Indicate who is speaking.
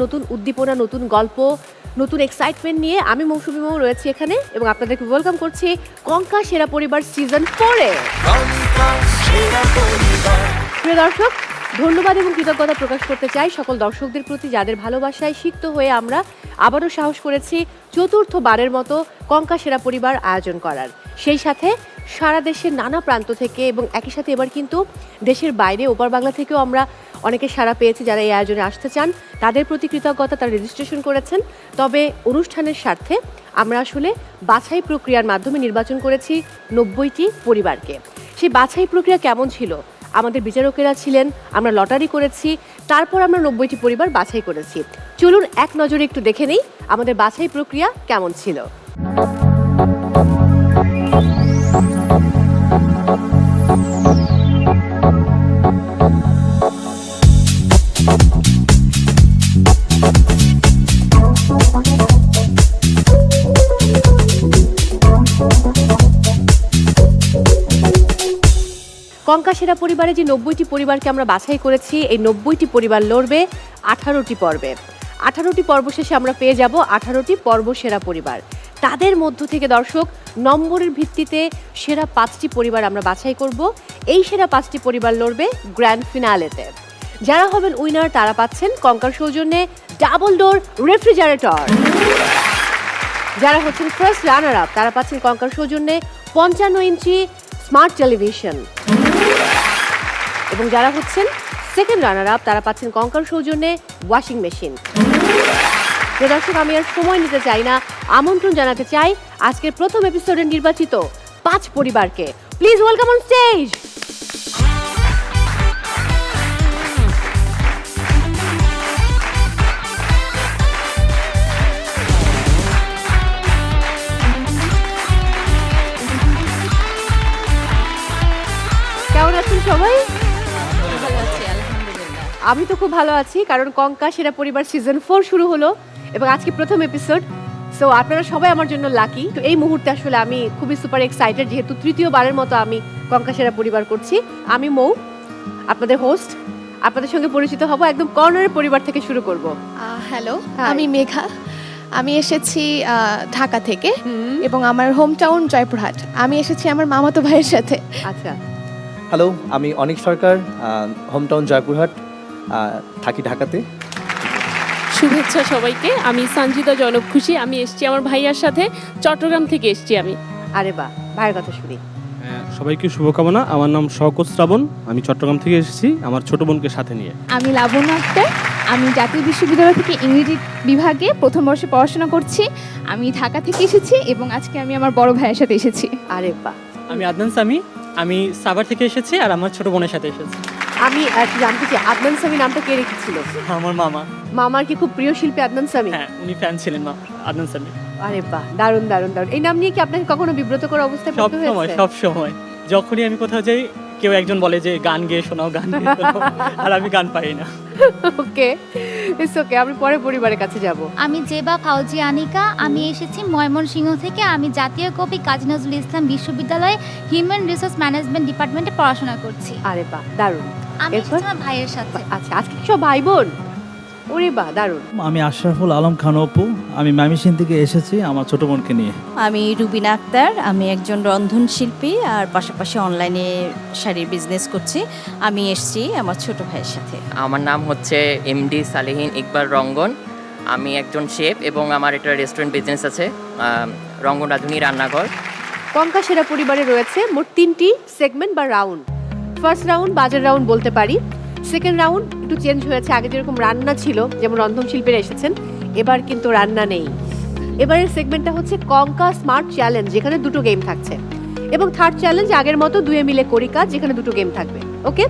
Speaker 1: নতুন উদ্দীপনা, নতুন গল্প, নতুন এক্সাইটমেন্ট নিয়ে আমি মৌসুমী মৌ রয়েছি এখানে এবং আপনাদেরকে ওয়েলকাম করছি কঙ্কা সেরা পরিবার সিজন 4 এ। প্রিয় দর্শক, ধন্যবাদ এবং কৃতজ্ঞতা প্রকাশ করতে চাই সকল দর্শকদের প্রতি যাদের ভালোবাসায় সিক্ত হয়ে আমরা আবারও সাহস করেছি চতুর্থবারের মতো কঙ্কা সেরা পরিবার আয়োজন করার। সেই সাথে সারা দেশের নানা প্রান্ত থেকে এবং একই সাথে এবার কিন্তু দেশের বাইরে ওপার বাংলা থেকেও আমরা অনেকে সাড়া পেয়েছি যারা এই আয়োজনে আসতে চান, তাদের প্রতি কৃতজ্ঞতা, তারা রেজিস্ট্রেশন করেছেন। তবে অনুষ্ঠানের স্বার্থে আমরা আসলে বাছাই প্রক্রিয়ার মাধ্যমে নির্বাচন করেছি 90টি পরিবারকে। সেই বাছাই প্রক্রিয়া কেমন ছিল? আমাদের বিচারকেরা ছিলেন, আমরা লটারি করেছি, তারপর আমরা 90টি পরিবার বাছাই করেছি। চলুন এক নজরে একটু দেখে নেই আমাদের বাছাই প্রক্রিয়া কেমন ছিল। কঙ্কা সেরা পরিবারে যে 90টি পরিবারকে আমরা বাছাই করেছি, এই 90টি পরিবার লড়বে 18টি পর্বে। 18টি পর্ব শেষে আমরা পেয়ে যাব 18টি পর্ব সেরা পরিবার। তাদের মধ্য থেকে দর্শক নম্বরের ভিত্তিতে সেরা 5টি পরিবার আমরা বাছাই করব। এই সেরা 5টি পরিবার লড়বে গ্র্যান্ড ফিনালেতে। যারা হবেন উইনার তারা পাচ্ছেন কঙ্কার সৌজন্যে ডাবল ডোর রেফ্রিজারেটর। যারা হচ্ছেন ফার্স্ট রানার আপ তারা পাচ্ছেন কঙ্কার সৌজন্যে 55 ইঞ্চি স্মার্ট টেলিভিশন। এবং যারা হচ্ছেন সেকেন্ড রানার আপ তারা পাচ্ছেন কঙ্কার সৌজন্যে ওয়াশিং মেশিন। দর্শক, আমি আর সময় নিতে চাই না, আমন্ত্রণ জানাতে চাই আজকের প্রথম এপিসোডে নির্বাচিত 5 পরিবারকে। Please welcome on stage. কেমন আছেন সবাই? আমি তো খুব ভালো আছি, কারণ কঙ্কা সেরা পরিবার সিজন 4 শুরু হলো এবং আজকে প্রথম এপিসোড। সো আপনারা সবাই আমার জন্য লাকি। তো এই মুহূর্তে আসলে আমি খুবই সুপার এক্সাইটেড, যেহেতু তৃতীয়বারের মতো আমি কঙ্কা সেরা পরিবার করছি। আমি মৌ, আপনাদের হোস্ট। আপনাদের সঙ্গে পরিচিত হব, একদম কর্নারের পরিবার থেকে শুরু করব।
Speaker 2: হ্যালো, আমি মেঘা। আমি এসেছি ঢাকা থেকে এবং আমার হোম টাউন জয়পুরহাট। আমি এসেছি আমার মামাতো ভাইয়ের সাথে।
Speaker 1: আচ্ছা।
Speaker 3: হ্যালো, আমি অনিক সরকার, হোম টাউন জয়পুরহাট, থাকি ঢাকাতে।
Speaker 4: শুভেচ্ছা সবাইকে, আমি সঞ্জিতা জনক খুশি। আমি এসেছি আমার ভাইয়ার সাথে, চট্টগ্রাম থেকে এসেছি আমি।
Speaker 1: আরে বাহ, ভাইয়ের কথা শুনি।
Speaker 5: সবাইকে শুভকামনা। আমার নাম শওকত শ্রাবণ, আমি চট্টগ্রাম থেকে এসেছি আমার ছোট বোনকে সাথে নিয়ে।
Speaker 6: আমি লাবণ্য আক্তার, আমি জাতীয় বিশ্ববিদ্যালয় থেকে ইংরেজি বিভাগে প্রথম বর্ষে পড়াশোনা করছি। আমি ঢাকা থেকে এসেছি এবং আজকে আমি আমার বড় ভাইয়ের সাথে এসেছি।
Speaker 1: আরে বাহ।
Speaker 7: আমি আদনান সামি, আমি সাভার থেকে এসেছি আর আমার ছোট বোনের সাথে এসেছি।
Speaker 1: আমি জানতে চাই আদনান সামি নামটা কে রেখেছিল?
Speaker 7: আমার মামা।
Speaker 1: মামার কি খুব প্রিয় শিল্পী আদনান সামি?
Speaker 7: হ্যাঁ, উনি ফ্যান ছিলেন আদনান সামি।
Speaker 1: আরে বাহ, দারুণ দারুণ দারুণ। এই নাম নিয়ে কি আপনাকে কখনো বিব্রত করা অবস্থায় পড়তে হয়েছে?
Speaker 7: সব সময় যখনই আমি কোথাও যাই কেউ একজন বলে যে গান গেয়ে শোনাও, গান গেয়ে শোনাও, আর আমি গান পাই না।
Speaker 1: ওকে, ইটস ওকে, আমি পরে পরিবারের কাছে যাব।
Speaker 8: আমি জেবা ফাউজি আনিকা, আমি এসেছি ময়মনসিংহ থেকে। আমি জাতীয় কবি কাজী নজরুল ইসলাম বিশ্ববিদ্যালয়ে হিউম্যান রিসোর্স ম্যানেজমেন্ট ডিপার্টমেন্টে পড়াশোনা করছি।
Speaker 1: আরে বাহ, দারুণ।
Speaker 8: আমি এসেছি আমার ভাইয়ের সাথে।
Speaker 1: আচ্ছা, আজকে কি সব ভাই বোন? ওরে বাহ, দারুণ।
Speaker 9: আমি আশরাফুল আলম খান অপু, আমি ময়মনসিংহ থেকে এসেছি আমার ছোট বোনকে নিয়ে।
Speaker 10: আমি রুবিনা আক্তার, আমি একজন রন্ধনশিল্পী আর পাশাপাশি অনলাইনে শাড়ির বিজনেস করছি। আমি এসেছি আমার ছোট ভাইয়ের সাথে।
Speaker 11: আমার নাম হচ্ছে এমডি সালেহীন ইকবাল রঙ্গন, আমি একজন শেফ এবং আমার একটা রেস্টুরেন্ট বিজনেস আছে, রঙ্গন রাঁধুনি রান্নাঘর।
Speaker 1: কঙ্কা সেরা পরিবারে রয়েছে মোট 3টি সেগমেন্ট বা রাউন্ড। ফার্স্ট রাউন্ড বাজার রাউন্ড বলতে পারি। সেকেন্ড রাউন্ড একটু চেঞ্জ হয়েছে, আগে যেরকম রান্না ছিল, যেমন রন্ধন শিল্পীরা এসেছেন, এবার কিন্তু রান্না নেই। এবারের সেগমেন্টটা হচ্ছে কঙ্কা স্মার্ট চ্যালেঞ্জ, যেখানে 2টো গেম থাকছে। এবং থার্ড চ্যালেঞ্জ আগের মতো 2 মিলে করি কাজ, যেখানে 2টো গেম থাকবে। ওকে।